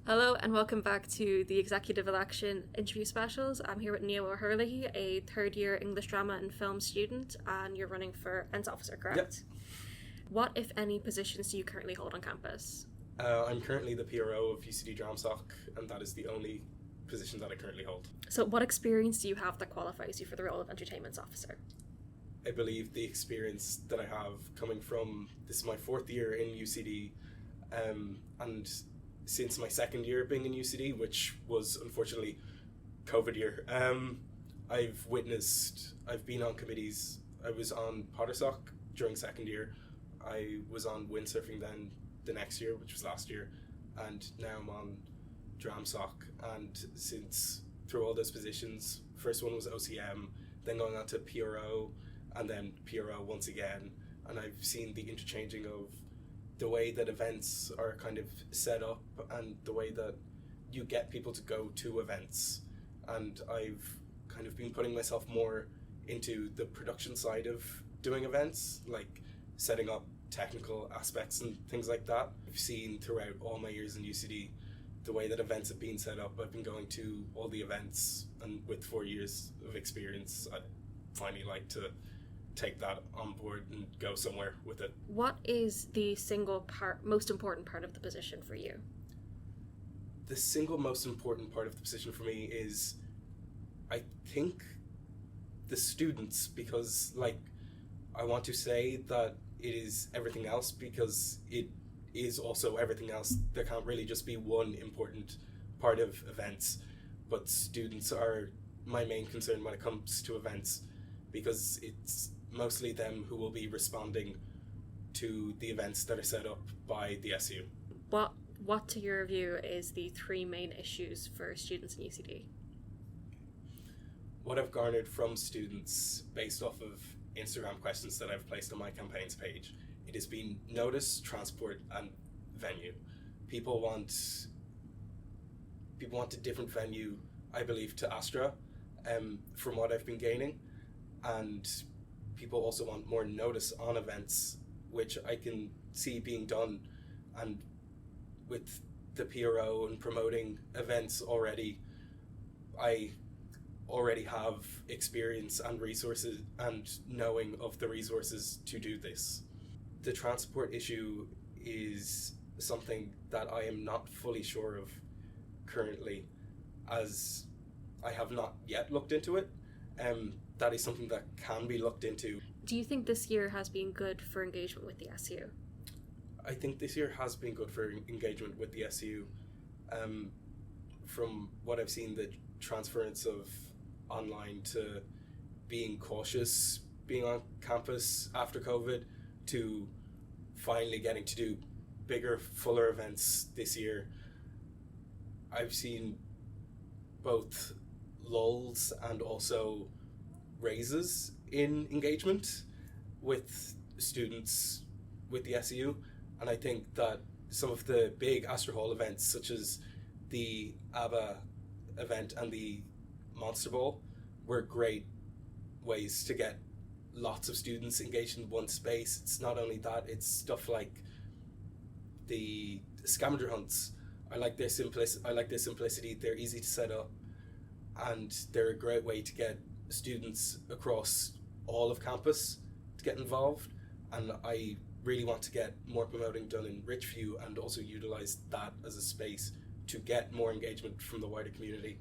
Hello and welcome back to the Executive Election interview specials. I'm here with Neil O'Hurley, a third year English drama and film student, and you're running for ENS officer, correct? Yep. What, if any, positions do you currently hold on campus? I'm currently the PRO of UCD Dramsoc, and that is the only position that I currently hold. So what experience do you have that qualifies you for the role of entertainment officer? I believe the experience that I have coming from, this is my fourth year in UCD, and since my second year being in UCD, which was unfortunately COVID year, I've been on committees. I was on PRO during second year. I was on windsurfing then the next year, which was last year, and now I'm on Dramsoc. And since through all those positions, first one was OCM, then going on to PRO, and then PRO once again. And I've seen the interchanging of the way that events are kind of set up and the way that you get people to go to events. And I've kind of been putting myself more into the production side of doing events, like setting up technical aspects and things like that. I've seen throughout all my years in UCD the way that events have been set up. I've been going to all the events, and with 4 years of experience, I'd finally like to take that on board and go somewhere with it. What is the most important part of the position for you? The single most important part of the position for me is, I think, the students, because I want to say that it is everything else, because it is also everything else. There can't really just be one important part of events, but students are my main concern when it comes to events, because it's mostly them who will be responding to the events that are set up by the SU. What to your view is the three main issues for students in UCD? What I've garnered from students based off of Instagram questions that I've placed on my campaigns page, it has been notice, transport, and venue. People want a different venue, I believe, to Astra, from what I've been gaining, and people also want more notice on events, which I can see being done. And with the PRO and promoting events already, I already have experience and resources and knowing of the resources to do this. The transport issue is something that I am not fully sure of currently, as I have not yet looked into it. That is something that can be looked into. Do you think this year has been good for engagement with the SU? I think this year has been good for engagement with the SU. From what I've seen, the transference of online to being cautious, being on campus after COVID, to finally getting to do bigger, fuller events this year. I've seen both lulls and also raises in engagement with students with the SU, and I think that some of the big Astor Hall events, such as the ABBA event and the Monster Ball, were great ways to get lots of students engaged in one space. It's not only that, it's stuff like the scavenger hunts. I like their simplicity. They're easy to set up, and they're a great way to get students across all of campus to get involved. And I really want to get more promoting done in Richview, and also utilize that as a space to get more engagement from the wider community,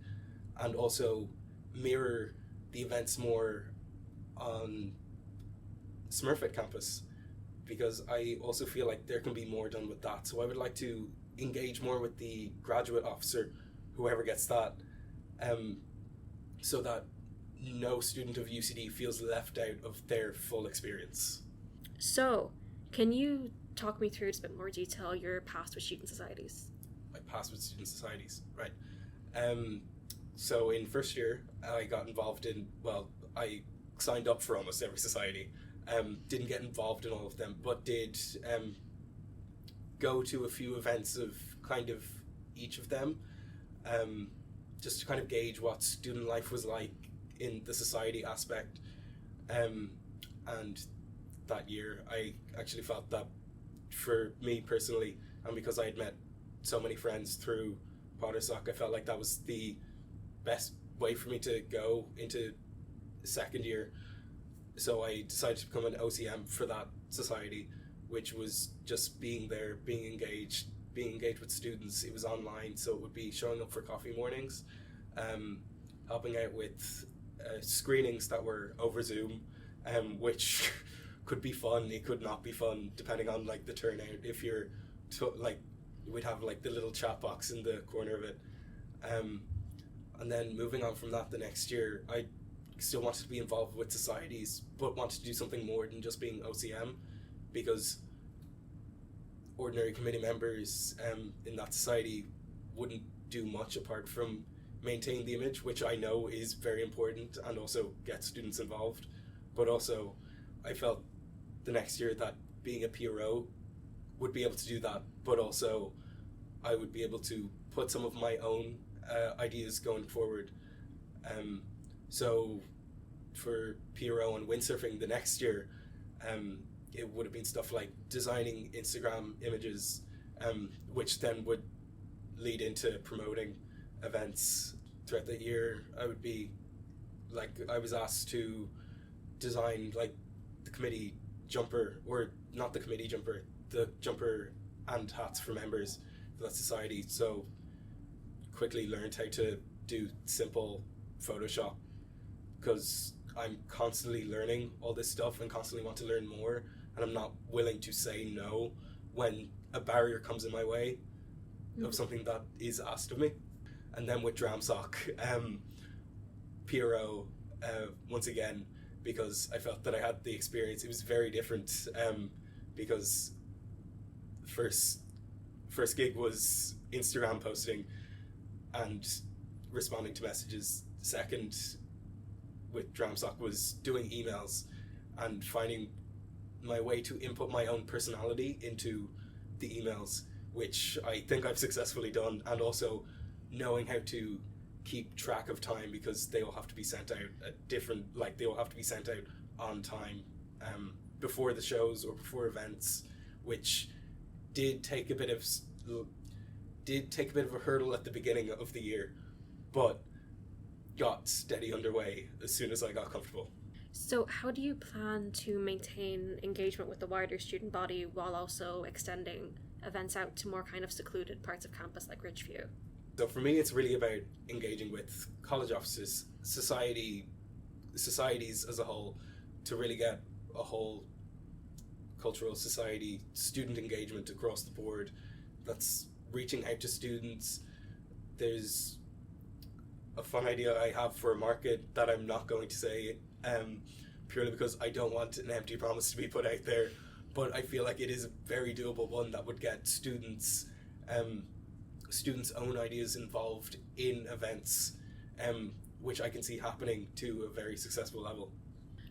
and also mirror the events more on Smurfit campus, because I also feel like there can be more done with that. So I would like to engage more with the graduate officer, whoever gets that, so that no student of UCD feels left out of their full experience. So, can you talk me through just a bit more detail your past with student societies? My past with student societies, right. So in first year, I got involved in, I signed up for almost every society. Didn't get involved in all of them, but did go to a few events of kind of each of them, just to kind of gauge what student life was like in the society aspect. And that year, I actually felt that for me personally, and because I had met so many friends through Soc, I felt like that was the best way for me to go into second year. So I decided to become an OCM for that society, which was just being there, being engaged with students. It was online, so it would be showing up for coffee mornings, helping out with screenings that were over Zoom, which could be fun, it could not be fun, depending on like the turnout. If you're we'd have like the little chat box in the corner of it, and then moving on from that, the next year I still wanted to be involved with societies, but wanted to do something more than just being OCM, because ordinary committee members in that society wouldn't do much apart from maintain the image, which I know is very important and also get students involved. But also I felt the next year that being a PRO would be able to do that, but also I would be able to put some of my own ideas going forward. So for PRO and windsurfing the next year, it would have been stuff like designing Instagram images, which then would lead into promoting events throughout the year. I was asked to design like the committee jumper, or not the committee jumper, the jumper and hats for members for that society. So quickly learned how to do simple Photoshop, because I'm constantly learning all this stuff and constantly want to learn more, and I'm not willing to say no when a barrier comes in my way of something that is asked of me. And then with Dramsoc, PRO, once again, because I felt that I had the experience. It was very different, because first gig was Instagram posting and responding to messages. Second, with Dramsoc, was doing emails and finding my way to input my own personality into the emails, which I think I've successfully done, and also knowing how to keep track of time, because they all have to be sent out they all have to be sent out on time, before the shows or before events, which did take a bit of a hurdle at the beginning of the year, but got steady underway as soon as I got comfortable. So how do you plan to maintain engagement with the wider student body while also extending events out to more kind of secluded parts of campus like Ridgeview? So for me, it's really about engaging with college officers, societies as a whole, to really get a whole cultural society student engagement across the board that's reaching out to students. There's a fun idea I have for a market that I'm not going to say, purely because I don't want an empty promise to be put out there, but I feel like it is a very doable one that would get students' own ideas involved in events, which I can see happening to a very successful level.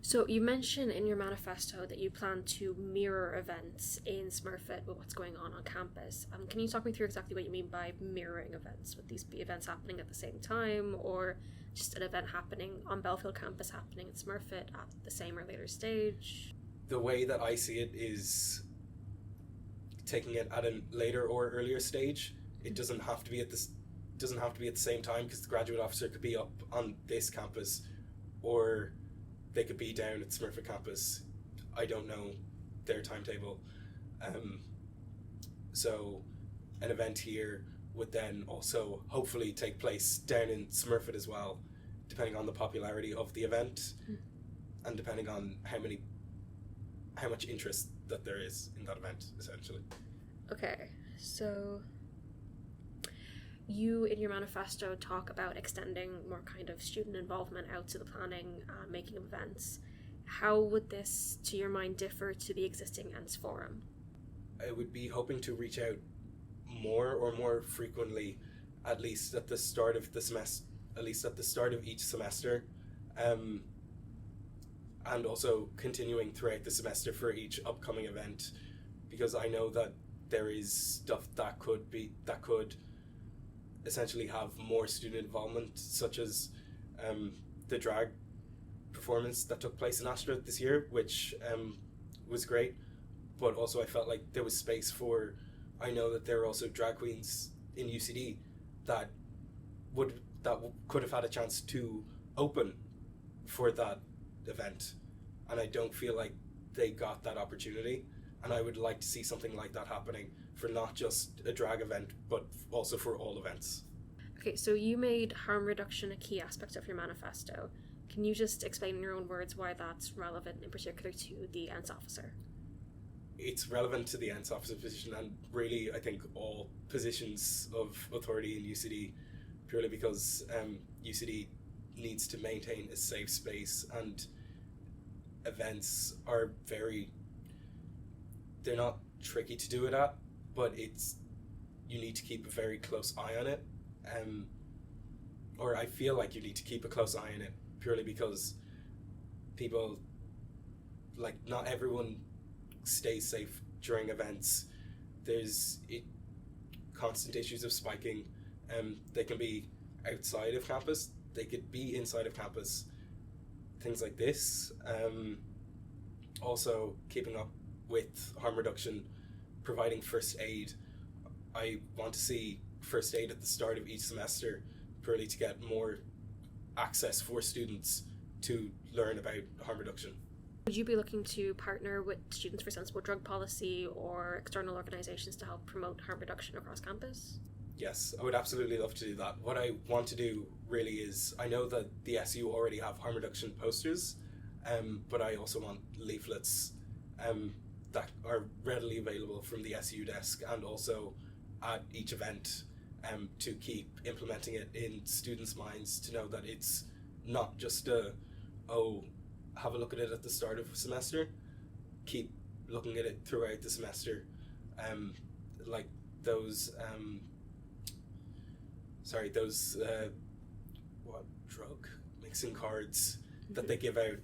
So you mentioned in your manifesto that you plan to mirror events in Smurfit with what's going on campus. Can you talk me through exactly what you mean by mirroring events? Would these be events happening at the same time, or just an event happening on Belfield campus happening at Smurfit at the same or later stage? The way that I see it is taking it at a later or earlier stage. It doesn't have to be at the same time, because the graduate officer could be up on this campus, or they could be down at Smurfit campus. I don't know their timetable. So an event here would then also hopefully take place down in Smurfit as well, depending on the popularity of the event, and depending on how much interest that there is in that event, essentially. Okay, so you in your manifesto talk about extending more kind of student involvement out to the planning and making of events. How would this, to your mind, differ to the existing ENTS forum? I would be hoping to reach out more frequently, at least at the start of the semester, at least at the start of each semester, and also continuing throughout the semester for each upcoming event, because I know that there is stuff that could essentially have more student involvement, such as the drag performance that took place in Astra this year, which was great, but also I felt like there was space for, I know that there are also drag queens in UCD that could have had a chance to open for that event, and I don't feel like they got that opportunity. And I would like to see something like that happening for not just a drag event, but also for all events. Okay, so you made harm reduction a key aspect of your manifesto. Can you just explain in your own words why that's relevant, in particular to the ENTS officer? It's relevant to the ENTS officer position, and really I think all positions of authority in UCD, purely because UCD needs to maintain a safe space, and events are they're not tricky to do it at, but you need to keep a very close eye on it. Or I feel like you need to keep a close eye on it, purely because people, like, not everyone stays safe during events. There's constant issues of spiking. They can be outside of campus, they could be inside of campus, things like this. Also, keeping up with harm reduction, providing first aid. I want to see first aid at the start of each semester, purely to get more access for students to learn about harm reduction. Would you be looking to partner with Students for Sensible Drug Policy or external organisations to help promote harm reduction across campus? Yes, I would absolutely love to do that. What I want to do really is, I know that the SU already have harm reduction posters, but I also want leaflets that are readily available from the SU desk, and also at each event, to keep implementing it in students' minds, to know that it's not just have a look at it at the start of a semester, keep looking at it throughout the semester. Like those drug mixing cards that they give out,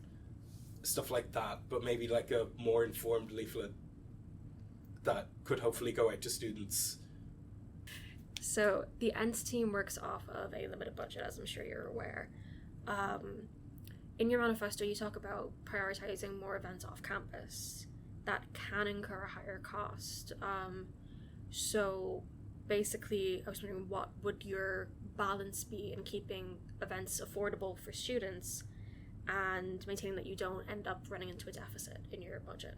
stuff like that, but maybe like a more informed leaflet that could hopefully go out to students. So the ENTS team works off of a limited budget, as I'm sure you're aware. In your manifesto, you talk about prioritising more events off campus that can incur a higher cost. So basically, I was wondering, what would your balance be in keeping events affordable for students and maintaining that you don't end up running into a deficit in your budget?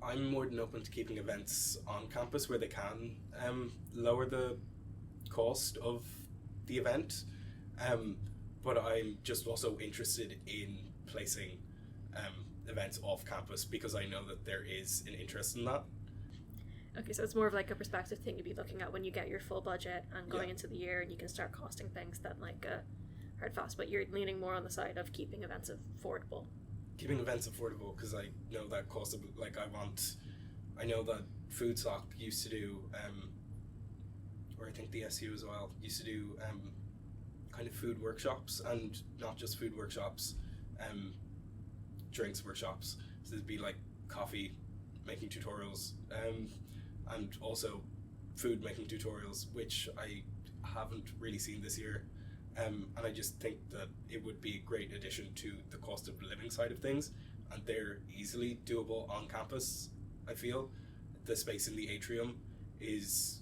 I'm more than open to keeping events on campus where they can lower the cost of the event, but I'm just also interested in placing events off campus because I know that there is an interest in that. Okay, so it's more of like a perspective thing to be looking at when you get your full budget and going into the year, and you can start costing things that like hard fast, but you're leaning more on the side of keeping events affordable. Keeping events affordable, because I know that cost of, like, I know that FoodSoc used to do, or I think the SU as well, used to do kind of food workshops, and not just food workshops, drinks workshops. So there'd be like coffee making tutorials, and also food making tutorials, which I haven't really seen this year. And I just think that it would be a great addition to the cost of living side of things, and they're easily doable on campus. I feel the space in the atrium is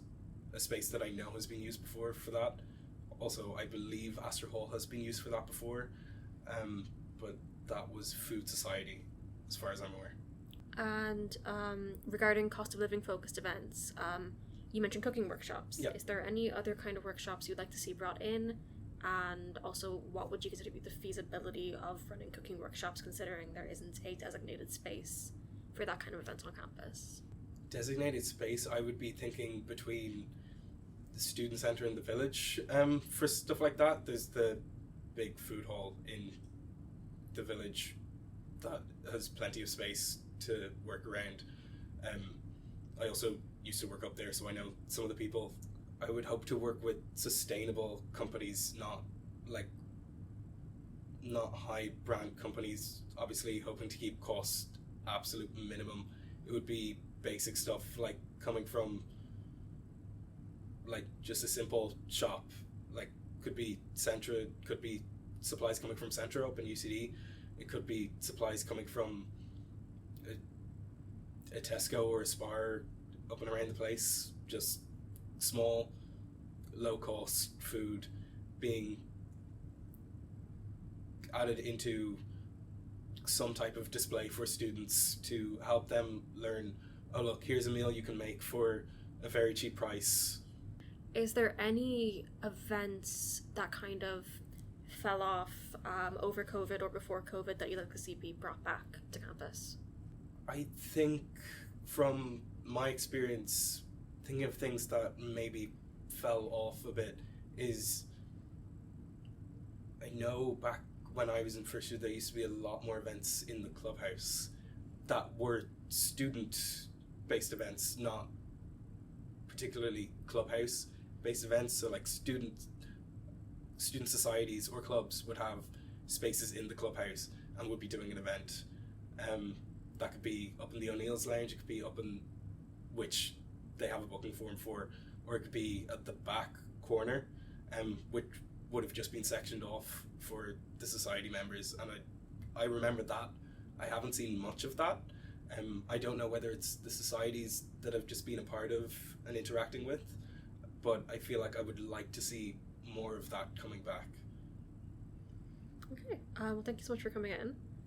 a space that I know has been used before for that. Also, I believe Astor Hall has been used for that before, but that was Food Society, as far as I'm aware. And regarding cost of living focused events, you mentioned cooking workshops. Yep. Is there any other kind of workshops you'd like to see brought in? And also, what would you consider to be the feasibility of running cooking workshops, considering there isn't a designated space for that kind of event on campus? Designated space, I would be thinking between the student centre and the village. For stuff like that, there's the big food hall in the village that has plenty of space to work around. I also used to work up there, so I know some of the people. I would hope to work with sustainable companies, not high brand companies, obviously hoping to keep cost absolute minimum. It would be basic stuff, like coming from like just a simple shop, like could be Centra, could be supplies coming from Centra up in UCD, it could be supplies coming from a Tesco or a Spar up and around the place, just small low cost food being added into some type of display for students to help them learn, oh look, here's a meal you can make for a very cheap price. Is there any events that kind of fell off over COVID or before COVID that you'd like to see be brought back to campus? I think from my experience, thinking of things that maybe fell off a bit is, I know back when I was in first year there used to be a lot more events in the clubhouse that were student-based events, not particularly clubhouse-based events. So like student societies or clubs would have spaces in the clubhouse and would be doing an event. That could be up in the O'Neill's Lounge, it could be up in which they have a booking form for, or it could be at the back corner, which would have just been sectioned off for the society members. And I remember that. I haven't seen much of that. I don't know whether it's the societies that I've just been a part of and interacting with, but I feel like I would like to see more of that coming back. Okay, well, thank you so much for coming in.